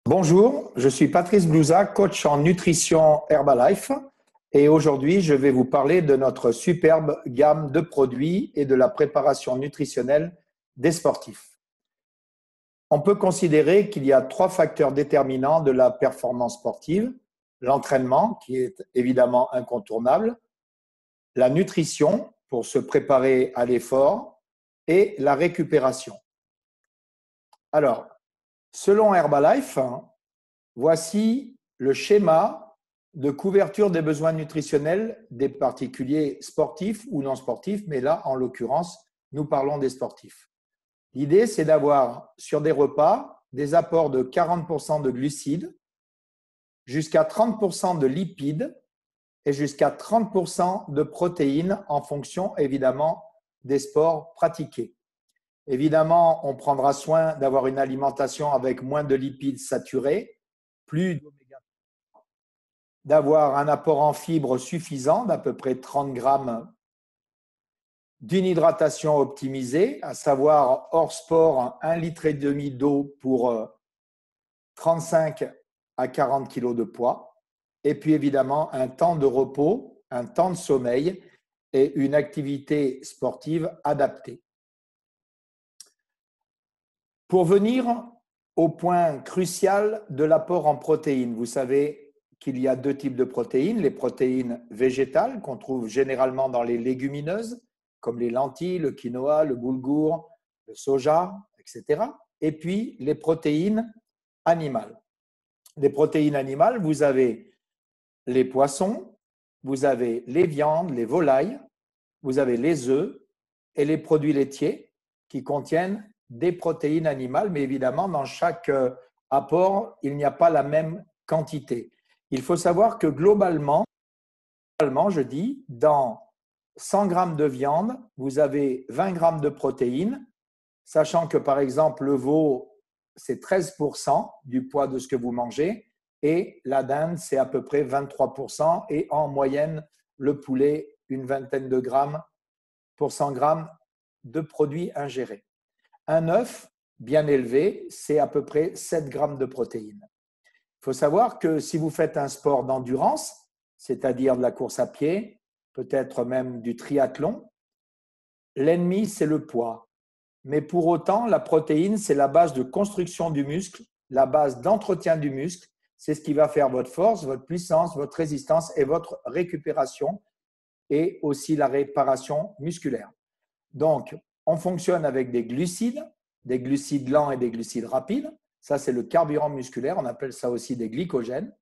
Bonjour, je suis Patrice Blouza, coach en nutrition Herbalife et aujourd'hui je vais vous parler de notre superbe gamme de produits et de la préparation nutritionnelle des sportifs. On peut considérer qu'il y a 3 facteurs déterminants de la performance sportive: l'entraînement, qui est évidemment incontournable, la nutrition pour se préparer à l'effort et la récupération. Alors, selon Herbalife, voici le schéma de couverture des besoins nutritionnels des particuliers sportifs ou non sportifs, mais là, en l'occurrence, nous parlons des sportifs. L'idée, c'est d'avoir sur des repas des apports de 40% de glucides, jusqu'à 30% de lipides et jusqu'à 30% de protéines en fonction, évidemment, des sports pratiqués. Évidemment, on prendra soin d'avoir une alimentation avec moins de lipides saturés, plus d'oméga, d'avoir un apport en fibres suffisant d'à peu près 30 grammes, d'une hydratation optimisée, à savoir hors sport 1,5 litre d'eau pour 35 à 40 kg de poids, et puis évidemment un temps de repos, un temps de sommeil et une activité sportive adaptée. Pour venir au point crucial de l'apport en protéines, vous savez qu'il y a 2 types de protéines: les protéines végétales qu'on trouve généralement dans les légumineuses, comme les lentilles, le quinoa, le boulgour, le soja, etc. Et puis les protéines animales. Les protéines animales, vous avez les poissons, vous avez les viandes, les volailles, vous avez les œufs et les produits laitiers qui contiennent des protéines animales, mais évidemment, dans chaque apport, il n'y a pas la même quantité. Il faut savoir que globalement, je dis, dans 100 grammes de viande, vous avez 20 grammes de protéines, sachant que, par exemple, le veau, c'est 13% du poids de ce que vous mangez, et la dinde, c'est à peu près 23%, et en moyenne, le poulet, une vingtaine de grammes pour 100 grammes de produits ingérés. Un œuf bien élevé, c'est à peu près 7 grammes de protéines. Il faut savoir que si vous faites un sport d'endurance, c'est-à-dire de la course à pied, peut-être même du triathlon, l'ennemi, c'est le poids. Mais pour autant, la protéine, c'est la base de construction du muscle, la base d'entretien du muscle. C'est ce qui va faire votre force, votre puissance, votre résistance et votre récupération, et aussi la réparation musculaire. Donc, on fonctionne avec des glucides lents et des glucides rapides. Ça, c'est le carburant musculaire. On appelle ça aussi des glycogènes.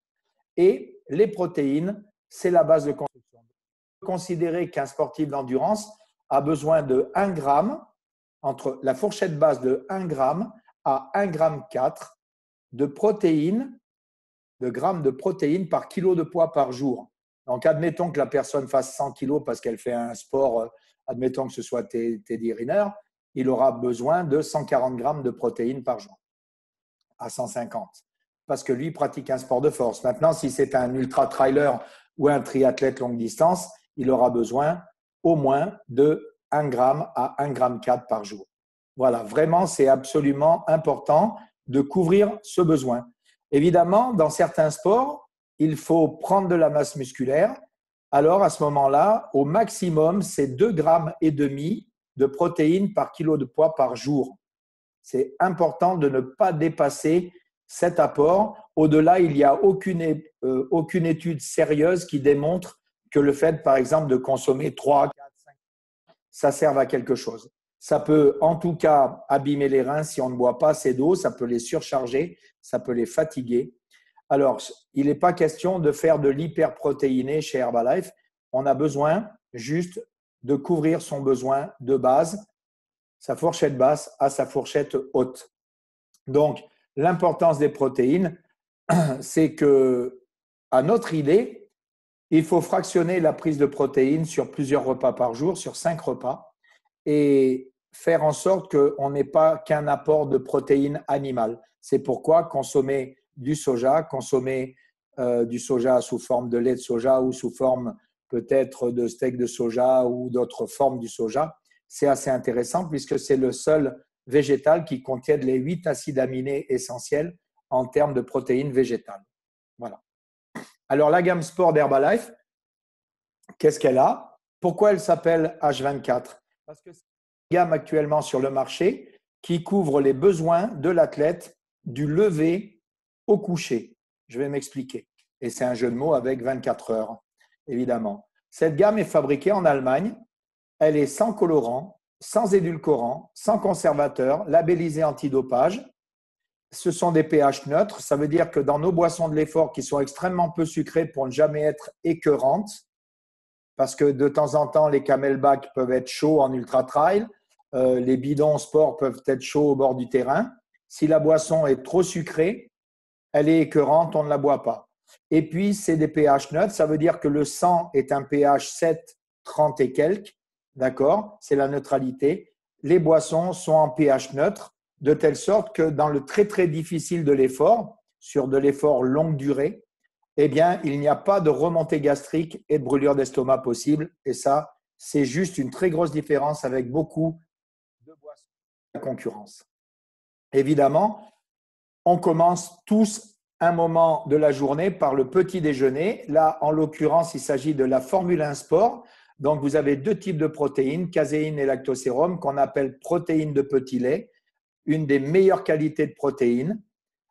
Et les protéines, c'est la base de construction. On peut considérer qu'un sportif d'endurance a besoin de 1 gramme, entre la fourchette basse de 1 gramme à 1,4 gramme de protéines, de grammes de protéines par kilo de poids par jour. Donc, admettons que la personne fasse 100 kilos parce qu'elle fait un sport, admettons que ce soit Teddy Riner, il aura besoin de 140 grammes de protéines par jour, à 150, parce que lui pratique un sport de force. Maintenant, si c'est un ultra-trailer ou un triathlète longue distance, il aura besoin au moins de 1 gramme à 1,4 gramme par jour. Voilà, vraiment, c'est absolument important de couvrir ce besoin. Évidemment, dans certains sports, il faut prendre de la masse musculaire. Alors, à ce moment-là, au maximum, c'est 2,5 grammes de protéines par kilo de poids par jour. C'est important de ne pas dépasser cet apport. Au-delà, il n'y a aucune étude sérieuse qui démontre que le fait, par exemple, de consommer 3, 4, 5, ça serve à quelque chose. Ça peut en tout cas abîmer les reins si on ne boit pas assez d'eau, ça peut les surcharger, ça peut les fatiguer. Alors, il n'est pas question de faire de l'hyperprotéiné chez Herbalife. On a besoin juste de couvrir son besoin de base, sa fourchette basse à sa fourchette haute. Donc, l'importance des protéines, c'est que, à notre idée, il faut fractionner la prise de protéines sur plusieurs repas par jour, sur 5 repas, et faire en sorte qu'on n'ait pas qu'un apport de protéines animales. C'est pourquoi consommer du soja, consommer du soja sous forme de lait de soja ou sous forme peut-être de steak de soja ou d'autres formes du soja, c'est assez intéressant puisque c'est le seul végétal qui contient les 8 acides aminés essentiels en termes de protéines végétales. Voilà. Alors, la gamme sport d'Herbalife, qu'est-ce qu'elle a? Pourquoi elle s'appelle H24? Parce que c'est une gamme actuellement sur le marché qui couvre les besoins de l'athlète du lever au coucher. Je vais m'expliquer. Et c'est un jeu de mots avec 24 heures, évidemment. Cette gamme est fabriquée en Allemagne. Elle est sans colorant, sans édulcorant, sans conservateur, labellisée antidopage. Ce sont des pH neutres. Ça veut dire que dans nos boissons de l'effort qui sont extrêmement peu sucrées pour ne jamais être écœurantes, parce que de temps en temps, les camelbacks peuvent être chauds en ultra-trail, les bidons sport peuvent être chauds au bord du terrain. Si la boisson est trop sucrée, elle est écœurante, on ne la boit pas. Et puis, c'est des pH neutres. Ça veut dire que le sang est un pH 7, 30 et quelques. D'accord? C'est la neutralité. Les boissons sont en pH neutre, de telle sorte que dans le très, très difficile de l'effort, sur de l'effort longue durée, eh bien, il n'y a pas de remontée gastrique et de brûlure d'estomac possible. Et ça, c'est juste une très grosse différence avec beaucoup de boissons de la concurrence. Évidemment, on commence tous un moment de la journée par le petit déjeuner. Là, en l'occurrence, il s'agit de la Formule 1 Sport. Donc, vous avez deux types de protéines, caséine et lactosérum, qu'on appelle protéines de petit lait, une des meilleures qualités de protéines.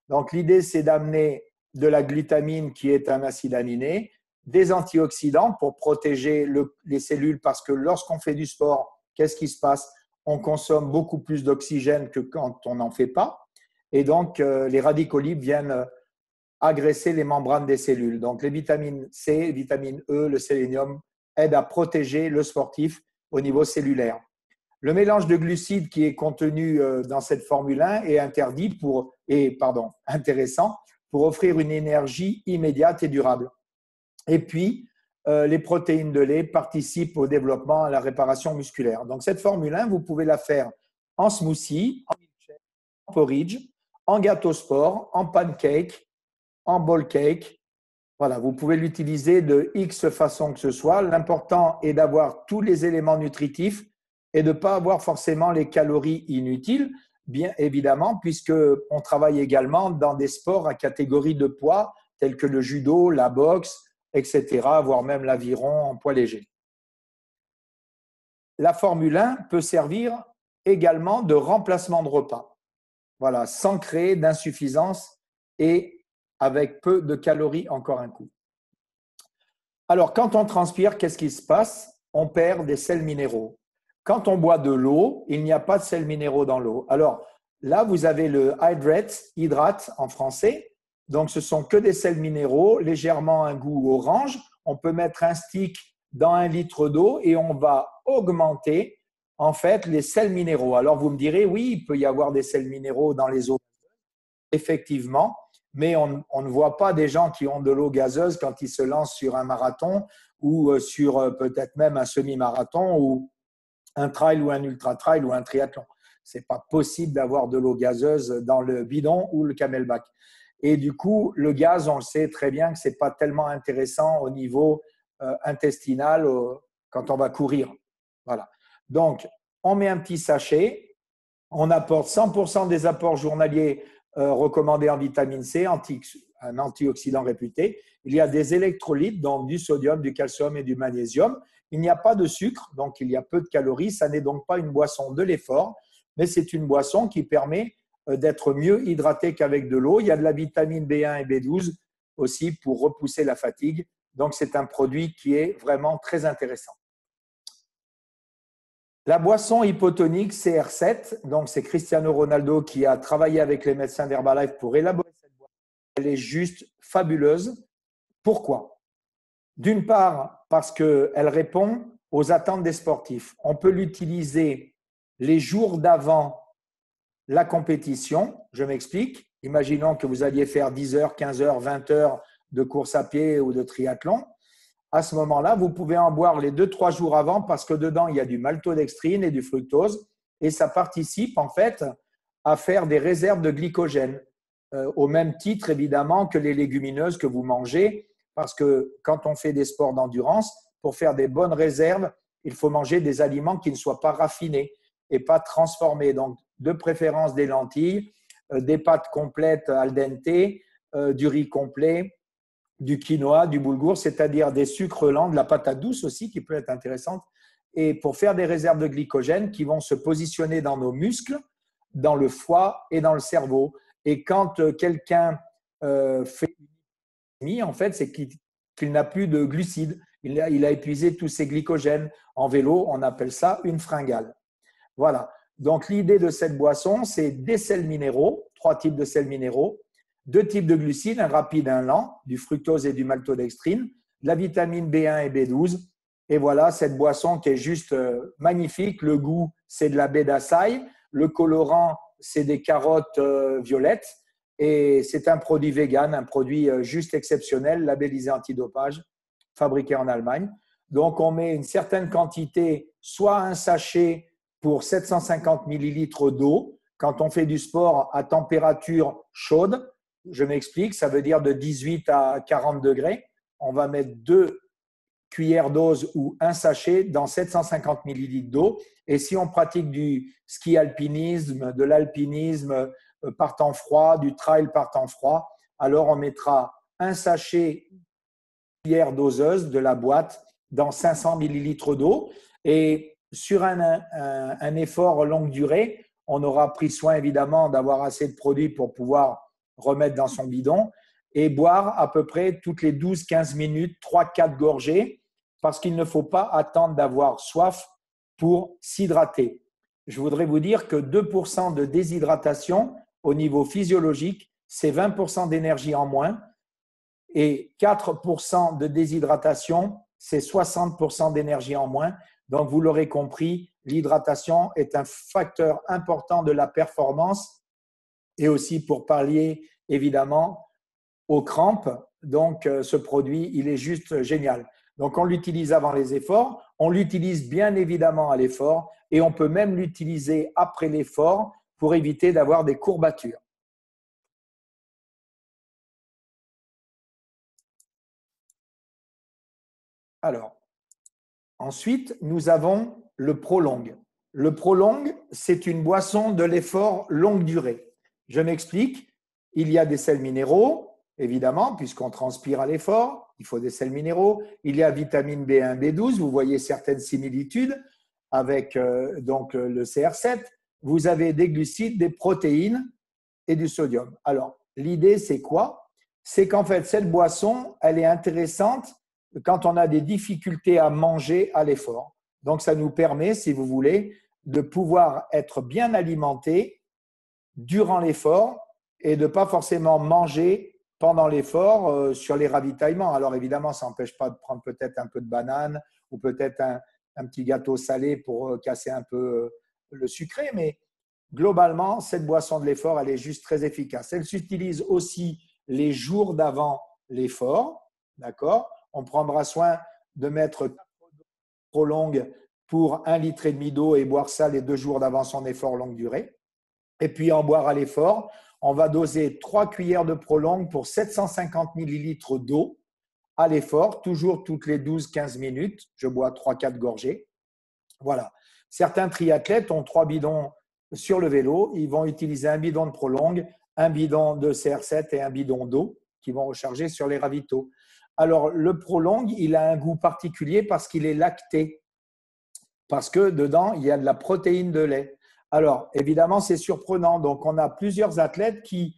Donc, l'idée, c'est d'amener de la glutamine, qui est un acide aminé, des antioxydants pour protéger les cellules, parce que lorsqu'on fait du sport, qu'est-ce qui se passe? On consomme beaucoup plus d'oxygène que quand on n'en fait pas. Et donc, les radicaux libres viennent agresser les membranes des cellules. Donc, les vitamines C, vitamine E, le sélénium aident à protéger le sportif au niveau cellulaire. Le mélange de glucides qui est contenu dans cette Formule 1 est intéressant pour offrir une énergie immédiate et durable. Et puis, les protéines de lait participent au développement, à la réparation musculaire. Donc, cette Formule 1, vous pouvez la faire en smoothie, en milkshake, en porridge, en gâteau sport, en pancake, en ball cake. Voilà, vous pouvez l'utiliser de X façon que ce soit. L'important est d'avoir tous les éléments nutritifs et de ne pas avoir forcément les calories inutiles, bien évidemment, puisqu'on travaille également dans des sports à catégorie de poids, tels que le judo, la boxe, etc., voire même l'aviron en poids léger. La Formule 1 peut servir également de remplacement de repas, voilà, sans créer d'insuffisance et avec peu de calories, encore un coup. Alors, quand on transpire, qu'est-ce qui se passe? On perd des sels minéraux. Quand on boit de l'eau, il n'y a pas de sels minéraux dans l'eau. Alors là, vous avez le hydrate en français. Donc, ce sont que des sels minéraux, légèrement un goût orange. On peut mettre un stick dans 1 litre d'eau et on va augmenter en fait les sels minéraux. Alors, vous me direz, oui, il peut y avoir des sels minéraux dans les eaux. Effectivement, mais on ne voit pas des gens qui ont de l'eau gazeuse quand ils se lancent sur un marathon ou sur peut-être même un semi-marathon ou un trail ou un ultra-trail ou un triathlon. Ce n'est pas possible d'avoir de l'eau gazeuse dans le bidon ou le camelback. Et du coup, le gaz, on le sait très bien que ce n'est pas tellement intéressant au niveau intestinal quand on va courir. Voilà. Donc, on met un petit sachet, on apporte 100% des apports journaliers recommandés en vitamine C, un antioxydant réputé. Il y a des électrolytes, donc du sodium, du calcium et du magnésium. Il n'y a pas de sucre, donc il y a peu de calories. Ça n'est donc pas une boisson de l'effort, mais c'est une boisson qui permet d'être mieux hydraté qu'avec de l'eau. Il y a de la vitamine B1 et B12 aussi pour repousser la fatigue. Donc, c'est un produit qui est vraiment très intéressant. La boisson hypotonique CR7, donc c'est Cristiano Ronaldo qui a travaillé avec les médecins d'Herbalife pour élaborer cette boisson. Elle est juste fabuleuse. Pourquoi? D'une part, parce qu'elle répond aux attentes des sportifs. On peut l'utiliser les jours d'avant la compétition. Je m'explique. Imaginons que vous alliez faire 10 heures, 15 heures, 20 heures de course à pied ou de triathlon. À ce moment-là, vous pouvez en boire les 2-3 jours avant parce que dedans, il y a du maltodextrine et du fructose et ça participe en fait à faire des réserves de glycogène au même titre évidemment que les légumineuses que vous mangez parce que quand on fait des sports d'endurance, pour faire des bonnes réserves, il faut manger des aliments qui ne soient pas raffinés et pas transformés. Donc, de préférence des lentilles, des pâtes complètes al dente, du riz complet, du quinoa, du boulgour, c'est-à-dire des sucres lents, de la patate douce aussi qui peut être intéressante, et pour faire des réserves de glycogène qui vont se positionner dans nos muscles, dans le foie et dans le cerveau. Et quand quelqu'un fait une en fait, c'est qu'il n'a plus de glucides. Il a épuisé tous ses glycogènes. En vélo, on appelle ça une fringale. Voilà. Donc, l'idée de cette boisson, c'est des sels minéraux, 3 types de sels minéraux, 2 types de glucides, un rapide et un lent, du fructose et du maltodextrine, de la vitamine B1 et B12. Et voilà, cette boisson qui est juste magnifique. Le goût, c'est de la baie d'açaï. Le colorant, c'est des carottes violettes. Et c'est un produit vegan, un produit juste exceptionnel, labellisé antidopage, fabriqué en Allemagne. Donc, on met une certaine quantité, soit un sachet pour 750 millilitres d'eau, quand on fait du sport à température chaude. Je m'explique, ça veut dire de 18 à 40 degrés. On va mettre 2 cuillères dose ou un sachet dans 750 millilitres d'eau. Et si on pratique du ski alpinisme, de l'alpinisme par temps froid, du trail par temps froid, alors on mettra un sachet cuillère doseuse de la boîte dans 500 millilitres d'eau. Et sur un effort longue durée, on aura pris soin évidemment d'avoir assez de produits pour pouvoir remettre dans son bidon et boire à peu près toutes les 12-15 minutes, 3-4 gorgées, parce qu'il ne faut pas attendre d'avoir soif pour s'hydrater. Je voudrais vous dire que 2% de déshydratation au niveau physiologique, c'est 20% d'énergie en moins, et 4% de déshydratation, c'est 60% d'énergie en moins. Donc, vous l'aurez compris, l'hydratation est un facteur important de la performance et aussi pour pallier évidemment aux crampes. Donc, ce produit, il est juste génial. Donc, on l'utilise avant les efforts, on l'utilise bien évidemment à l'effort et on peut même l'utiliser après l'effort pour éviter d'avoir des courbatures. Alors, ensuite, nous avons le Prolong. Le Prolong, c'est une boisson de l'effort longue durée. Je m'explique. Il y a des sels minéraux, évidemment, puisqu'on transpire à l'effort, il faut des sels minéraux. Il y a vitamine B1, B12, vous voyez certaines similitudes avec donc le CR7. Vous avez des glucides, des protéines et du sodium. Alors, l'idée, c'est quoi? C'est qu'en fait, cette boisson, elle est intéressante quand on a des difficultés à manger à l'effort. Donc, ça nous permet, si vous voulez, de pouvoir être bien alimenté durant l'effort et de ne pas forcément manger pendant l'effort sur les ravitaillements. Alors, évidemment, ça n'empêche pas de prendre peut-être un peu de banane ou peut-être un petit gâteau salé pour casser un peu le sucré, mais globalement, cette boisson de l'effort, elle est juste très efficace. Elle s'utilise aussi les jours d'avant l'effort, d'accord? On prendra soin de mettre trop longue pour 1,5 litre d'eau et boire ça les 2 jours d'avant son effort longue durée. Et puis, en boire à l'effort, on va doser 3 cuillères de Prolong pour 750 millilitres d'eau à l'effort, toujours toutes les 12-15 minutes. Je bois 3-4 gorgées. Voilà. Certains triathlètes ont 3 bidons sur le vélo. Ils vont utiliser un bidon de Prolong, un bidon de CR7 et un bidon d'eau qui vont recharger sur les ravitaux. Alors, le Prolong, il a un goût particulier parce qu'il est lacté, parce que dedans, il y a de la protéine de lait. Alors, évidemment, c'est surprenant. Donc, on a plusieurs athlètes qui,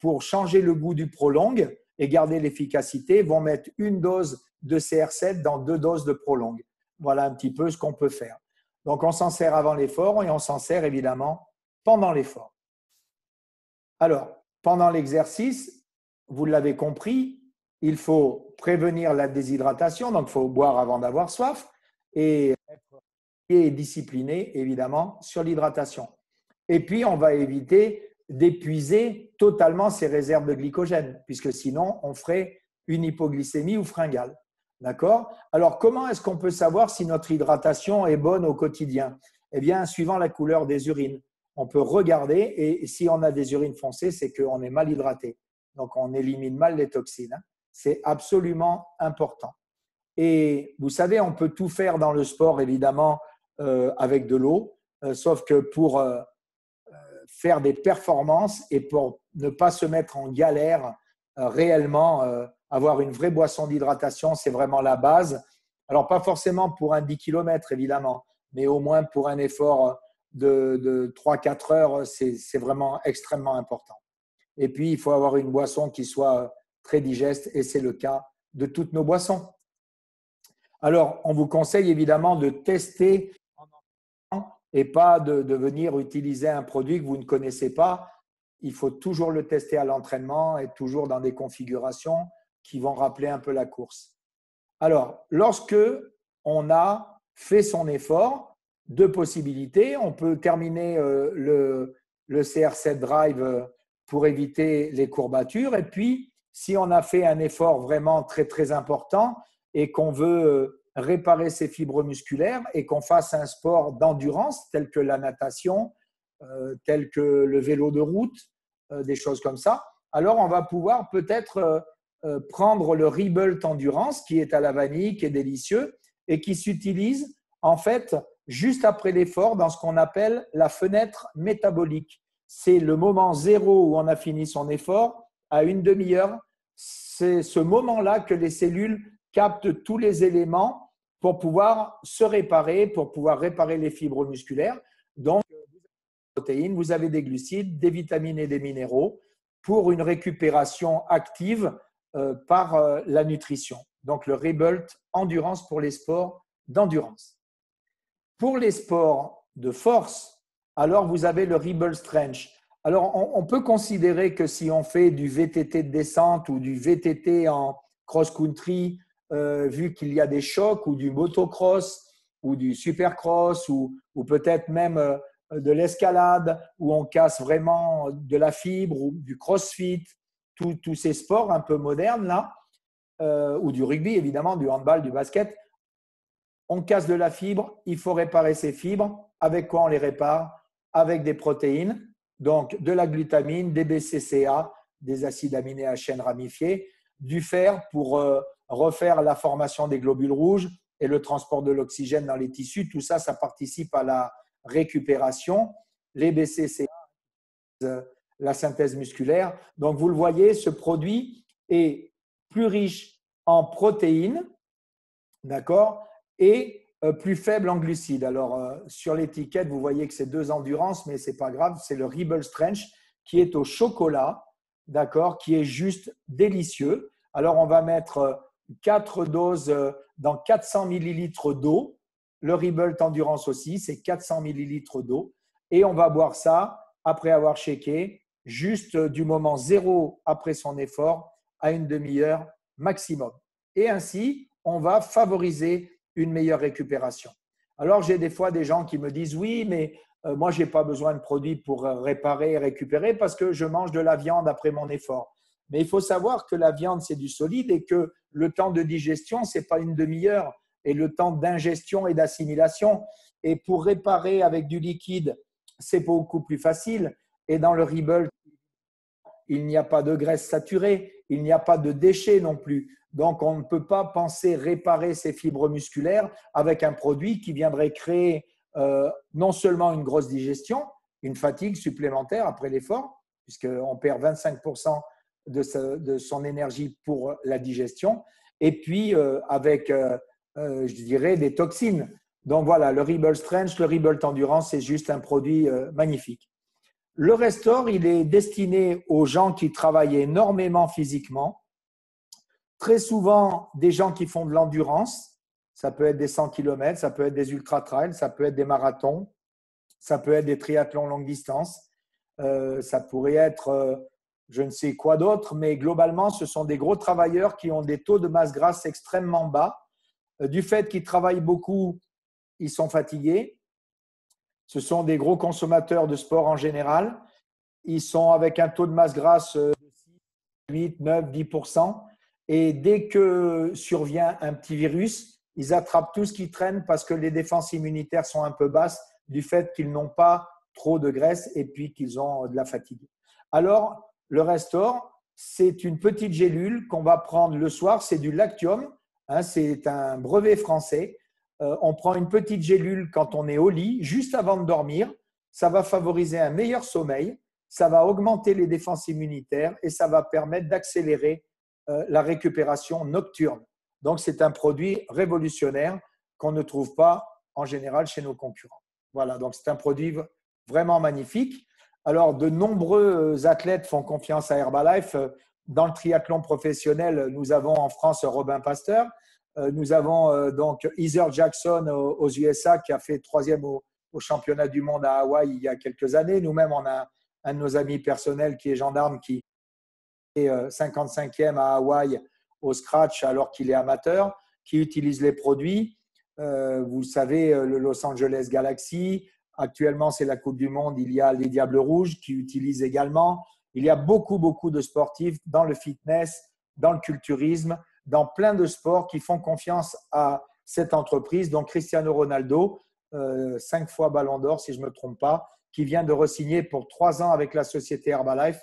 pour changer le goût du Prolong et garder l'efficacité, vont mettre une dose de CR7 dans 2 doses de Prolong. Voilà un petit peu ce qu'on peut faire. Donc, on s'en sert avant l'effort et on s'en sert évidemment pendant l'effort. Alors, pendant l'exercice, vous l'avez compris, il faut prévenir la déshydratation, donc il faut boire avant d'avoir soif et être discipliné évidemment sur l'hydratation. Et puis, on va éviter d'épuiser totalement ses réserves de glycogène, puisque sinon, on ferait une hypoglycémie ou fringale. D'accord? Alors, comment est-ce qu'on peut savoir si notre hydratation est bonne au quotidien? Eh bien, suivant la couleur des urines. On peut regarder et si on a des urines foncées, c'est qu'on est mal hydraté. Donc, on élimine mal les toxines. C'est absolument important. Et vous savez, on peut tout faire dans le sport, évidemment, avec de l'eau, sauf que pour faire des performances et pour ne pas se mettre en galère réellement. Avoir une vraie boisson d'hydratation, c'est vraiment la base. Alors, pas forcément pour un 10 km, évidemment, mais au moins pour un effort de 3-4 heures, c'est vraiment extrêmement important. Et puis, il faut avoir une boisson qui soit très digeste et c'est le cas de toutes nos boissons. Alors, on vous conseille évidemment de tester et pas de venir utiliser un produit que vous ne connaissez pas. Il faut toujours le tester à l'entraînement et toujours dans des configurations qui vont rappeler un peu la course. Alors, lorsque on a fait son effort, deux possibilités. On peut terminer le CR7 Drive pour éviter les courbatures. Et puis, si on a fait un effort vraiment très, très important et qu'on veut réparer ses fibres musculaires et qu'on fasse un sport d'endurance tel que la natation, tel que le vélo de route, des choses comme ça, alors on va pouvoir peut-être prendre le Rebuilt Endurance qui est à la vanille, qui est délicieux et qui s'utilise en fait juste après l'effort dans ce qu'on appelle la fenêtre métabolique. C'est le moment zéro où on a fini son effort à une demi-heure. C'est ce moment-là que les cellules captent tous les éléments pour pouvoir se réparer, pour pouvoir réparer les fibres musculaires. Donc, vous avez des protéines, vous avez des glucides, des vitamines et des minéraux pour une récupération active par la nutrition. Donc, le Rebuilt Endurance pour les sports d'endurance. Pour les sports de force, alors vous avez le Rebuilt Strength. Alors, on peut considérer que si on fait du VTT de descente ou du VTT en cross-country, vu qu'il y a des chocs, ou du motocross, ou du supercross, ou peut-être même de l'escalade, où on casse vraiment de la fibre, ou du crossfit, tous ces sports un peu modernes là, ou du rugby évidemment, du handball, du basket, on casse de la fibre, il faut réparer ces fibres. Avec quoi on les répare? Avec des protéines, donc de la glutamine, des BCCA, des acides aminés à chaîne ramifiée, du fer pour refaire la formation des globules rouges et le transport de l'oxygène dans les tissus. Tout ça, ça participe à la récupération. Les BCCA, la synthèse musculaire. Donc, vous le voyez, ce produit est plus riche en protéines, d'accord, et plus faible en glucides. Alors, sur l'étiquette, vous voyez que c'est 2 endurances, mais ce n'est pas grave, c'est le Rebuilt Strength qui est au chocolat, d'accord, qui est juste délicieux. Alors, on va mettre 4 doses dans 400 millilitres d'eau. Le Rebuilt Endurance aussi, c'est 400 millilitres d'eau. Et on va boire ça après avoir shaké, juste du moment zéro après son effort à une demi-heure maximum. Et ainsi, on va favoriser une meilleure récupération. Alors, j'ai des fois des gens qui me disent « Oui, mais moi, je n'ai pas besoin de produits pour réparer et récupérer parce que je mange de la viande après mon effort. » Mais il faut savoir que la viande, c'est du solide et que le temps de digestion, ce n'est pas une demi-heure et le temps d'ingestion et d'assimilation. Et pour réparer avec du liquide, c'est beaucoup plus facile. Et dans le Rebuilt, il n'y a pas de graisse saturée, il n'y a pas de déchets non plus. Donc, on ne peut pas penser réparer ces fibres musculaires avec un produit qui viendrait créer non seulement une grosse digestion, une fatigue supplémentaire après l'effort, puisqu'on perd 25% de son énergie pour la digestion, et puis avec, je dirais, des toxines. Donc voilà, le Rebuilt Strength, le Rebuilt Endurance, c'est juste un produit magnifique. Le Restore, il est destiné aux gens qui travaillent énormément physiquement, très souvent des gens qui font de l'endurance, ça peut être des 100 km, ça peut être des ultra-trails, ça peut être des marathons, ça peut être des triathlons longue distance, ça pourrait être je ne sais quoi d'autre, mais globalement, ce sont des gros travailleurs qui ont des taux de masse grasse extrêmement bas. Du fait qu'ils travaillent beaucoup, ils sont fatigués. Ce sont des gros consommateurs de sport en général. Ils sont avec un taux de masse grasse de 8, 9, 10%. Et dès que survient un petit virus, ils attrapent tout ce qui traîne parce que les défenses immunitaires sont un peu basses du fait qu'ils n'ont pas trop de graisse et puis qu'ils ont de la fatigue. Alors, le Restore, c'est une petite gélule qu'on va prendre le soir. C'est du Lactium, hein, c'est un brevet français. On prend une petite gélule quand on est au lit, juste avant de dormir. ça va favoriser un meilleur sommeil, ça va augmenter les défenses immunitaires et ça va permettre d'accélérer la récupération nocturne. Donc, c'est un produit révolutionnaire qu'on ne trouve pas en général chez nos concurrents. Voilà, donc c'est un produit vraiment magnifique. Alors, de nombreux athlètes font confiance à Herbalife. Dans le triathlon professionnel, nous avons en France Robin Pasteur. Nous avons donc Heather Jackson aux USA qui a fait 3e au championnat du monde à Hawaï il y a quelques années. Nous-mêmes, on a un de nos amis personnels qui est gendarme qui est 55e à Hawaï au scratch alors qu'il est amateur, qui utilise les produits. Vous savez, le Los Angeles Galaxy, actuellement c'est la Coupe du Monde, il y a les Diables Rouges qui utilisent également. Il y a beaucoup, beaucoup de sportifs dans le fitness, dans le culturisme, dans plein de sports qui font confiance à cette entreprise. Donc Cristiano Ronaldo, 5 fois Ballon d'Or si je ne me trompe pas, qui vient de re-signer pour 3 ans avec la société Herbalife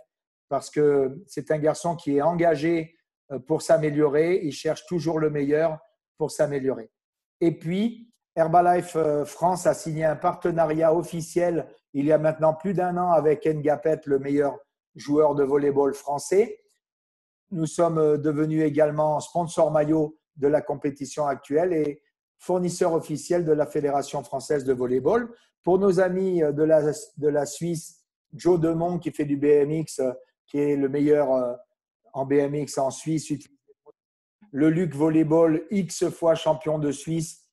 parce que c'est un garçon qui est engagé pour s'améliorer. Il cherche toujours le meilleur pour s'améliorer. Et puis, Herbalife France a signé un partenariat officiel il y a maintenant plus d'1 an avec Ngapet, le meilleur joueur de volleyball français. Nous sommes devenus également sponsor maillot de la compétition actuelle et fournisseur officiel de la Fédération française de volleyball. Pour nos amis de la Suisse, Joe Demont qui fait du BMX, qui est le meilleur en BMX en Suisse, le Luc Volleyball, X fois champion de Suisse,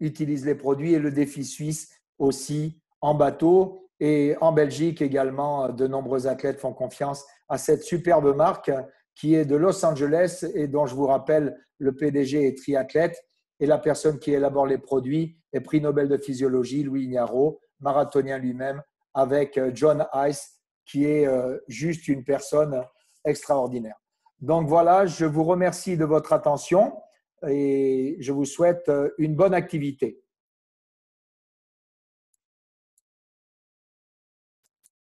utilise les produits et le défi suisse aussi en bateau. Et en Belgique également, de nombreux athlètes font confiance à cette superbe marque qui est de Los Angeles et dont je vous rappelle, le PDG est triathlète et la personne qui élabore les produits est prix Nobel de physiologie, Louis Ignarro, marathonien lui-même, avec John Ice, qui est juste une personne extraordinaire. Donc voilà, je vous remercie de votre attention et je vous souhaite une bonne activité.